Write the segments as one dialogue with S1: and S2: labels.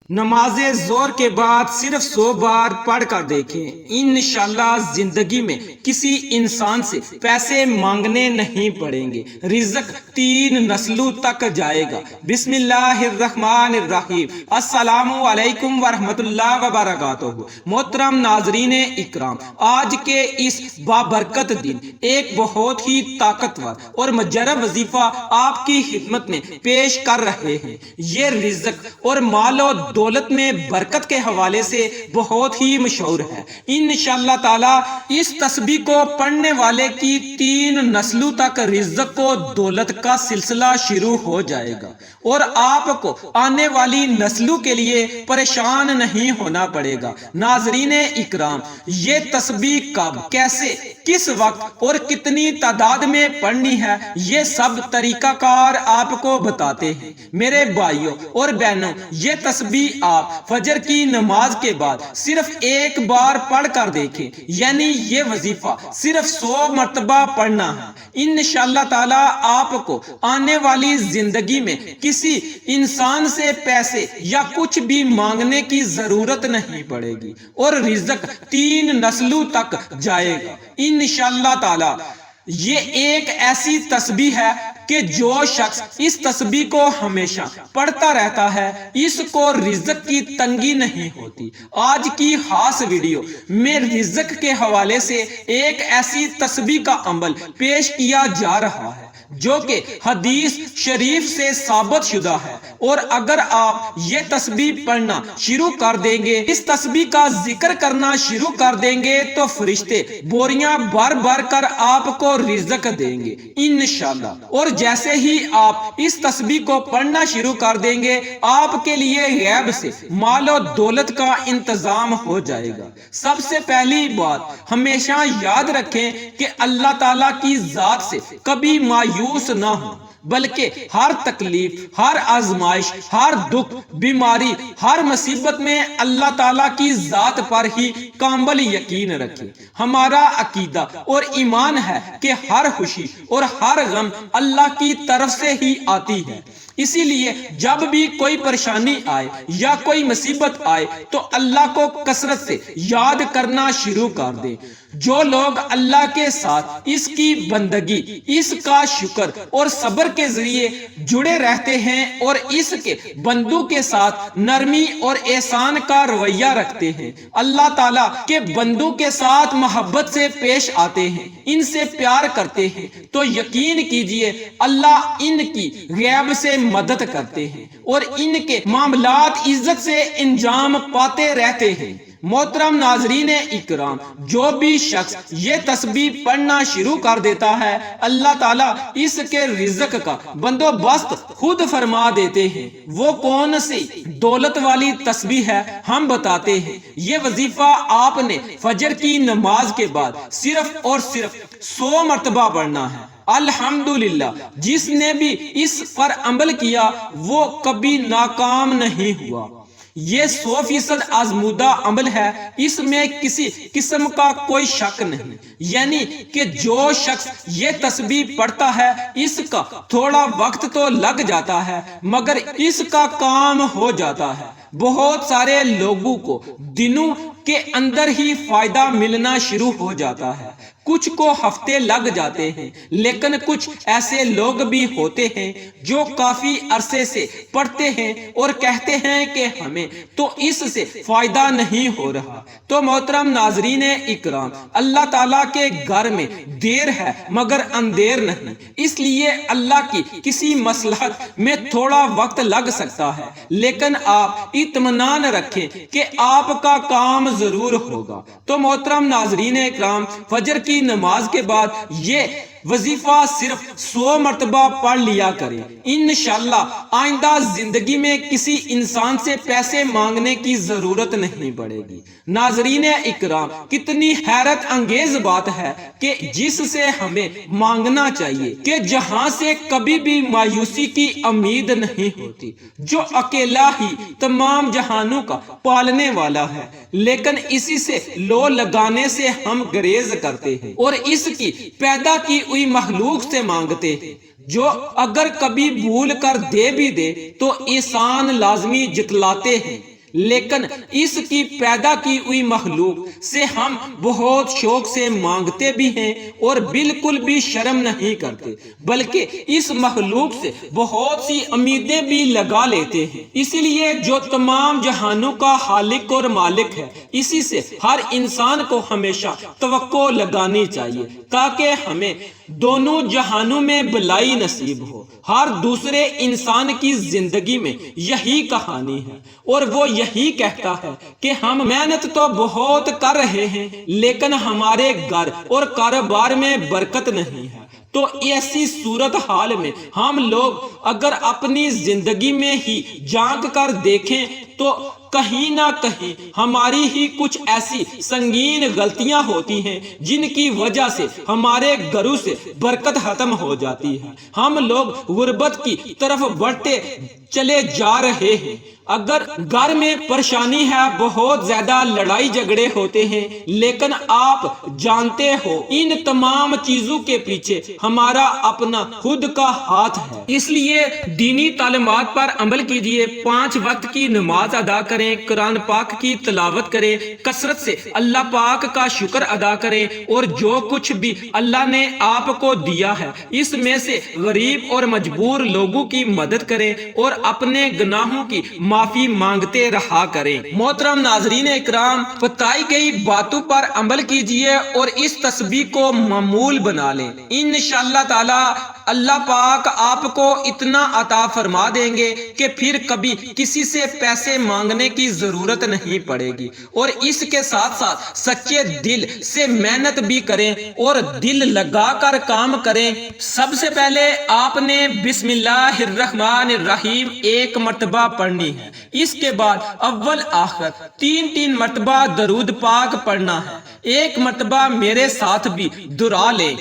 S1: نماز زور کے بعد صرف 100 بار پڑھ کر دیکھیں، انشاءاللہ زندگی میں کسی انسان سے پیسے مانگنے نہیں پڑیں گے، رزق 3 نسلوں تک جائے گا۔ بسم اللہ الرحمن الرحیم۔ السلام علیکم ورحمۃ اللہ وبرکاتہ۔ محترم ناظرین اکرام، آج کے اس بابرکت دن ایک بہت ہی طاقتور اور مجرب وظیفہ آپ کی خدمت میں پیش کر رہے ہیں۔ یہ رزق اور مال و دولت میں برکت کے حوالے سے بہت ہی مشہور ہے۔ انشاءاللہ تعالی اس تسبیح کو پڑھنے والے کی 3 نسلوں تک رزق و دولت کا سلسلہ شروع ہو جائے گا اور آپ کو آنے والی نسلوں کے لیے پریشان نہیں ہونا پڑے گا۔ ناظرین اکرام، یہ تسبیح کب، کیسے، کس وقت اور کتنی تعداد میں پڑھنی ہے، یہ سب طریقہ کار آپ کو بتاتے ہیں۔ میرے بھائیوں اور بہنوں، یہ تسبیح آپ فجر کی نماز کے بعد صرف 1 بار پڑھ کر دیکھیں، یعنی یہ وظیفہ صرف 100 مرتبہ پڑھنا ہے۔ انشاءاللہ تعالی آپ کو آنے والی زندگی میں کسی انسان سے پیسے یا کچھ بھی مانگنے کی ضرورت نہیں پڑے گی اور رزق 3 نسلوں تک جائے گا انشاءاللہ تعالی۔ یہ ایک ایسی تسبیح ہے کہ جو شخص اس تسبیح کو ہمیشہ پڑھتا رہتا ہے، اس کو رزق کی تنگی نہیں ہوتی۔ آج کی خاص ویڈیو میں رزق کے حوالے سے ایک ایسی تسبیح کا عمل پیش کیا جا رہا ہے جو کہ حدیث شریف سے ثابت شدہ ہے، اور اگر آپ یہ تسبیح پڑھنا شروع کر دیں گے، اس تسبیح کا ذکر کرنا شروع کر دیں گے، تو فرشتے بوریاں بھر بھر کر آپ کو رزق دیں گے انشاءاللہ۔ اور جیسے ہی آپ اس تسبیح کو پڑھنا شروع کر دیں گے، آپ کے لیے غیب سے مال و دولت کا انتظام ہو جائے گا۔ سب سے پہلی بات ہمیشہ یاد رکھیں کہ اللہ تعالیٰ کی ذات سے کبھی مایوس نہ ہو، بلکہ ہر تکلیف، ہر آزمائش، ہر دکھ، بیماری، ہر مصیبت میں اللہ تعالیٰ کی ذات پر ہی کامل یقین رکھیں۔ ہمارا عقیدہ اور ایمان ہے کہ ہر خوشی اور ہر غم اللہ کی طرف سے ہی آتی ہے، اسی لیے جب بھی کوئی پریشانی آئے یا کوئی مصیبت آئے تو اللہ کو کثرت سے یاد کرنا شروع کر دیں۔ جو لوگ اللہ کے ساتھ اس کی بندگی، اس کا شکر اور صبر کے ذریعے جڑے رہتے ہیں اور اس کے بندوں کے ساتھ نرمی اور احسان کا رویہ رکھتے ہیں، اللہ تعالیٰ کے بندوں کے ساتھ محبت سے پیش آتے ہیں، ان سے پیار کرتے ہیں، تو یقین کیجئے اللہ ان کی غیب سے مدد کرتے ہیں اور ان کے معاملات عزت سے انجام پاتے رہتے ہیں۔ محترم ناظرین اکرام، جو بھی شخص یہ تسبیح پڑھنا شروع کر دیتا ہے، اللہ تعالیٰ اس کے رزق کا بندوبست خود فرما دیتے ہیں۔ وہ کون سی دولت والی تسبیح ہے، ہم بتاتے ہیں۔ یہ وظیفہ آپ نے فجر کی نماز کے بعد صرف اور صرف 100 مرتبہ پڑھنا ہے۔ الحمدللہ، جس نے بھی اس پر عمل کیا وہ کبھی ناکام نہیں ہوا۔ یہ 100% آزمودہ عمل ہے، اس میں کسی قسم کا کوئی شک نہیں، یعنی کہ جو شخص یہ تسبیح پڑھتا ہے اس کا تھوڑا وقت تو لگ جاتا ہے مگر اس کا کام ہو جاتا ہے۔ بہت سارے لوگوں کو دنوں کے اندر ہی فائدہ ملنا شروع ہو جاتا ہے، کچھ کو ہفتے لگ جاتے ہیں، لیکن کچھ ایسے لوگ بھی ہوتے ہیں جو کافی عرصے سے پڑھتے ہیں اور کہتے ہیں کہ ہمیں تو اس سے فائدہ نہیں ہو رہا۔ تو محترم ناظرین اکرام، اللہ تعالیٰ کے گھر میں دیر ہے مگر اندھیر نہیں، اس لیے اللہ کی کسی مصلحت میں تھوڑا وقت لگ سکتا ہے، لیکن آپ اطمینان رکھیں کہ آپ کا کام ضرور ہوگا۔ تو محترم ناظرین اکرام، فجر کی نماز کے بعد یہ وظیفہ صرف 100 مرتبہ پڑھ لیا کریں، انشاءاللہ آئندہ زندگی میں کسی انسان سے پیسے مانگنے کی ضرورت نہیں پڑے گی۔ ناظرین اکرام، کتنی حیرت انگیز بات ہے کہ جس سے ہمیں مانگنا چاہیے، کہ جہاں سے کبھی بھی مایوسی کی امید نہیں ہوتی، جو اکیلا ہی تمام جہانوں کا پالنے والا ہے، لیکن اسی سے لو لگانے سے ہم گریز کرتے ہیں اور اس کی پیدا کی ہوئی مخلوق سے مانگتے ہیں، جو اگر کبھی بھول کر دے بھی دے تو احسان لازمی جتلاتے ہیں۔ لیکن اس کی پیدا کی ہوئی مخلوق سے ہم بہت شوق سے مانگتے بھی ہیں اور بالکل بھی شرم نہیں کرتے، بلکہ اس مخلوق سے بہت سی امیدیں بھی لگا لیتے ہیں۔ اسی لیے جو تمام جہانوں کا خالق اور مالک ہے، اسی سے ہر انسان کو ہمیشہ توقع لگانی چاہیے تاکہ ہمیں دونوں جہانوں میں بھلائی نصیب ہو۔ ہر دوسرے انسان کی زندگی میں یہی کہانی ہے اور وہ یہی کہتا ہے کہ ہم محنت تو بہت کر رہے ہیں لیکن ہمارے گھر اور کاروبار میں برکت نہیں ہے۔ تو ایسی صورتحال میں ہم لوگ اگر اپنی زندگی میں ہی جھانک کر دیکھیں تو کہیں نہ کہیں ہماری ہی کچھ ایسی سنگین غلطیاں ہوتی ہیں جن کی وجہ سے ہمارے گھروں سے برکت ختم ہو جاتی ہے۔ ہم لوگ غربت کی طرف بڑھتے چلے جا رہے ہیں۔ اگر گھر میں پریشانی ہے، بہت زیادہ لڑائی جھگڑے ہوتے ہیں، لیکن آپ جانتے ہو ان تمام چیزوں کے پیچھے ہمارا اپنا خود کا ہاتھ ہے۔ اس لیے دینی تعلیمات پر عمل کیجئے، 5 وقت کی نماز ادا کریں، قرآن پاک کی تلاوت کریں، کثرت سے اللہ پاک کا شکر ادا کریں اور جو کچھ بھی اللہ نے آپ کو دیا ہے اس میں سے غریب اور مجبور لوگوں کی مدد کریں اور اپنے گناہوں کی معافی مانگتے رہا کریں۔ محترم ناظرین اکرام، بتائی گئی باتوں پر عمل کیجئے اور اس تسبیح کو معمول بنا لیں۔ انشاءاللہ تعالی اللہ پاک آپ کو اتنا عطا فرما دیں گے کہ پھر کبھی کسی سے پیسے مانگنے کی ضرورت نہیں پڑے گی، اور اس کے ساتھ ساتھ سچے دل سے محنت بھی کریں اور دل لگا کر کام کریں۔ سب سے پہلے آپ نے بسم اللہ الرحمن الرحیم 1 مرتبہ پڑھنی ہے، اس کے بعد اول آخر 3 مرتبہ درود پاک پڑھنا ہے۔ 1 مرتبہ میرے ساتھ بھی دعا لیں۔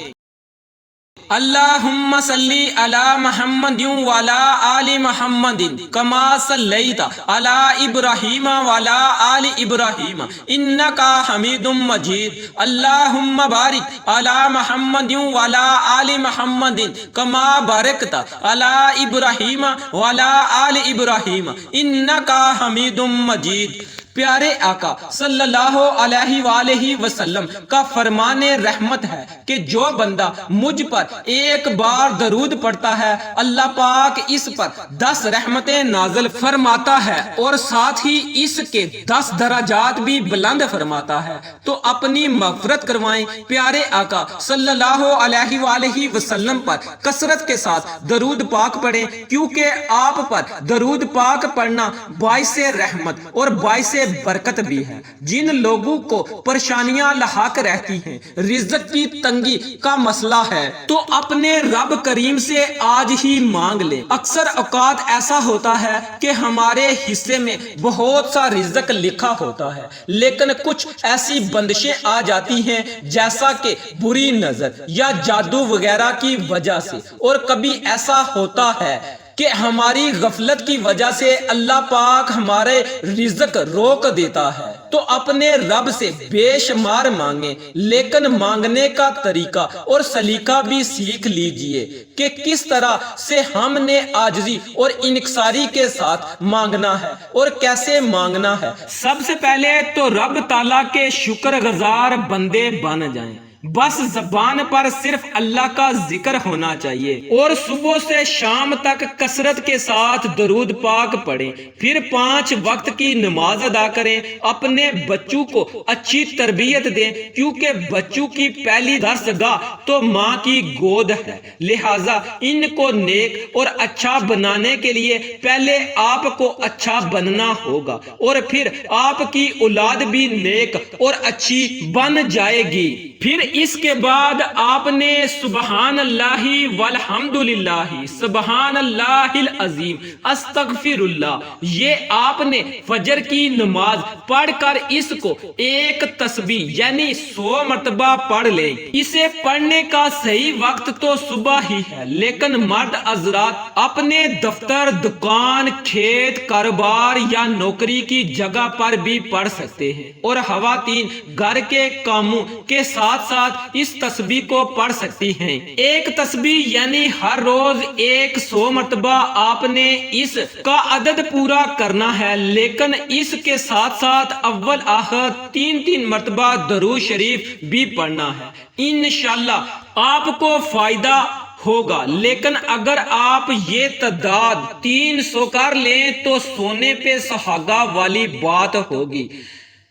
S1: اللہم صلی علی محمد وعلی آل محمد کما صلیت علی ابراہیم وعلی آل ابراہیم انکا حمید مجید۔ اللہم بارک علی محمد وعلی آل محمد کما بارکت علی ابراہیم وعلی آل ابراہیم انکا حمید مجید۔ پیارے آقا صلی اللہ علیہ وآلہ وسلم کا فرمان رحمت ہے کہ جو بندہ مجھ پر 1 بار درود پڑھتا ہے، اللہ پاک اس پر 10 رحمتیں نازل فرماتا ہے اور ساتھ ہی اس کے 10 درجات بھی بلند فرماتا ہے۔ تو اپنی مغفرت کروائیں، پیارے آقا صلی اللہ علیہ وآلہ وسلم پر کثرت کے ساتھ درود پاک پڑھیں، کیونکہ آپ پر درود پاک پڑھنا باعث رحمت اور باعث برکت بھی ہے۔ جن لوگوں کو پریشانیاں لاحق رہتی ہیں، رزق کی تنگی کا مسئلہ ہے، تو اپنے رب کریم سے آج ہی مانگ لیں۔ اکثر اوقات ایسا ہوتا ہے کہ ہمارے حصے میں بہت سا رزق لکھا ہوتا ہے، لیکن کچھ ایسی بندشیں آ جاتی ہیں جیسا کہ بری نظر یا جادو وغیرہ کی وجہ سے، اور کبھی ایسا ہوتا ہے کہ ہماری غفلت کی وجہ سے اللہ پاک ہمارے رزق روک دیتا ہے۔ تو اپنے رب سے بے شمار مانگیں، لیکن مانگنے کا طریقہ اور سلیقہ بھی سیکھ لیجئے کہ کس طرح سے ہم نے عاجزی اور انکساری کے ساتھ مانگنا ہے اور کیسے مانگنا ہے۔ سب سے پہلے تو رب تعالیٰ کے شکر گزار بندے بن جائیں۔ بس زبان پر صرف اللہ کا ذکر ہونا چاہیے اور صبح سے شام تک کثرت کے ساتھ درود پاک پڑھیں، پھر 5 وقت کی نماز ادا کریں، اپنے بچوں کو اچھی تربیت دیں، کیونکہ بچوں کی پہلی درسگاہ تو ماں کی گود ہے، لہٰذا ان کو نیک اور اچھا بنانے کے لیے پہلے آپ کو اچھا بننا ہوگا اور پھر آپ کی اولاد بھی نیک اور اچھی بن جائے گی۔ پھر اس کے بعد آپ نے سبحان اللہ والحمدللہ سبحان اللہ العظیم استغفر اللہ، یہ آپ نے فجر کی نماز پڑھ کر اس کو 1 تسبیح یعنی 100 مرتبہ پڑھ لیں۔ اسے پڑھنے کا صحیح وقت تو صبح ہی ہے، لیکن مرد حضرات اپنے دفتر، دکان، کھیت، کاروبار یا نوکری کی جگہ پر بھی پڑھ سکتے ہیں، اور خواتین گھر کے کاموں کے ساتھ ساتھ ساتھ اس تسبیح کو پڑھ سکتی ہیں۔ ایک تسبیح یعنی ہر روز 100 مرتبہ آپ نے اس کا عدد پورا کرنا ہے، لیکن اس کے ساتھ ساتھ اول آخر 3 مرتبہ درود شریف بھی پڑھنا ہے۔ انشاءاللہ آپ کو فائدہ ہوگا، لیکن اگر آپ یہ تعداد 300 کر لیں تو سونے پہ سہاگا والی بات ہوگی۔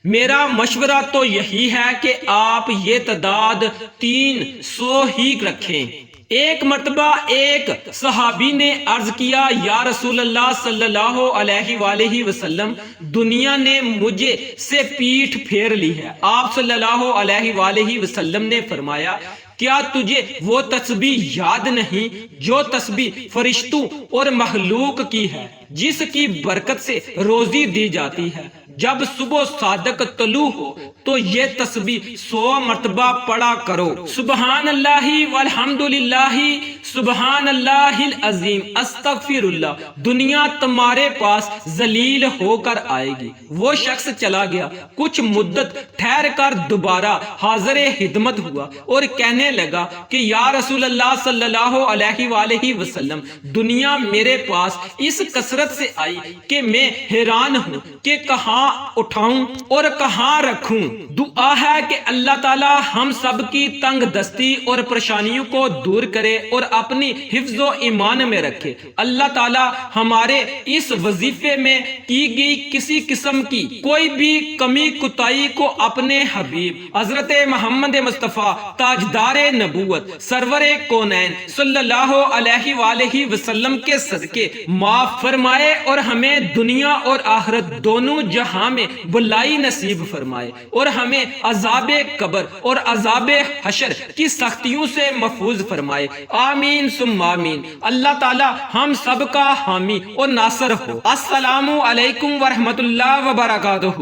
S1: میرا مشورہ تو یہی ہے کہ آپ یہ تعداد 300 ہی رکھیں۔ ایک مرتبہ ایک صحابی نے عرض کیا، یا رسول اللہ صلی اللہ علیہ وآلہ وسلم، دنیا نے مجھے سے پیٹھ پھیر لی ہے۔ آپ صلی اللہ علیہ وآلہ وسلم نے فرمایا، کیا تجھے وہ تسبیح یاد نہیں جو تسبیح فرشتوں اور مخلوق کی ہے، جس کی برکت سے روزی دی جاتی ہے؟ جب صبح صادق طلوع ہو تو یہ تسبیح 100 مرتبہ پڑھا کرو۔ سبحان اللہ والحمد للہ سبحان اللہ العظیم استغفر اللہ۔ دنیا تمہارے پاس ذلیل ہو کر آئے گی۔ وہ شخص چلا گیا، کچھ مدت ٹھہر کر دوبارہ حاضر خدمت ہوا اور کہنے لگا کہ یا رسول اللہ صلی اللہ علیہ وآلہ وسلم، دنیا میرے پاس اس کثرت سے آئی کہ میں حیران ہوں کہ کہاں اٹھاؤں اور کہاں رکھوں۔ دعا ہے کہ اللہ تعالی ہم سب کی تنگ دستی اور پریشانیوں کو دور کرے اور اپنی حفظ و ایمان میں رکھے۔ اللہ تعالی ہمارے اس وظیفے میں کی گئی کسی قسم کی کوئی بھی کمی کوتاہی کو اپنے حبیب حضرت محمد مصطفیٰ تاجدار نبوت سرور کونین صلی اللہ علیہ وآلہ وسلم کے صدقے معاف فرمائے اور ہمیں دنیا اور آخرت دونوں جہاں میں بلائی نصیب فرمائے اور ہمیں عذاب قبر اور عذاب حشر کی سختیوں سے محفوظ فرمائے۔ آمین ثم آمین۔ اللہ تعالی ہم سب کا حامی اور ناصر ہو۔ السلام علیکم ورحمۃ اللہ وبرکاتہ۔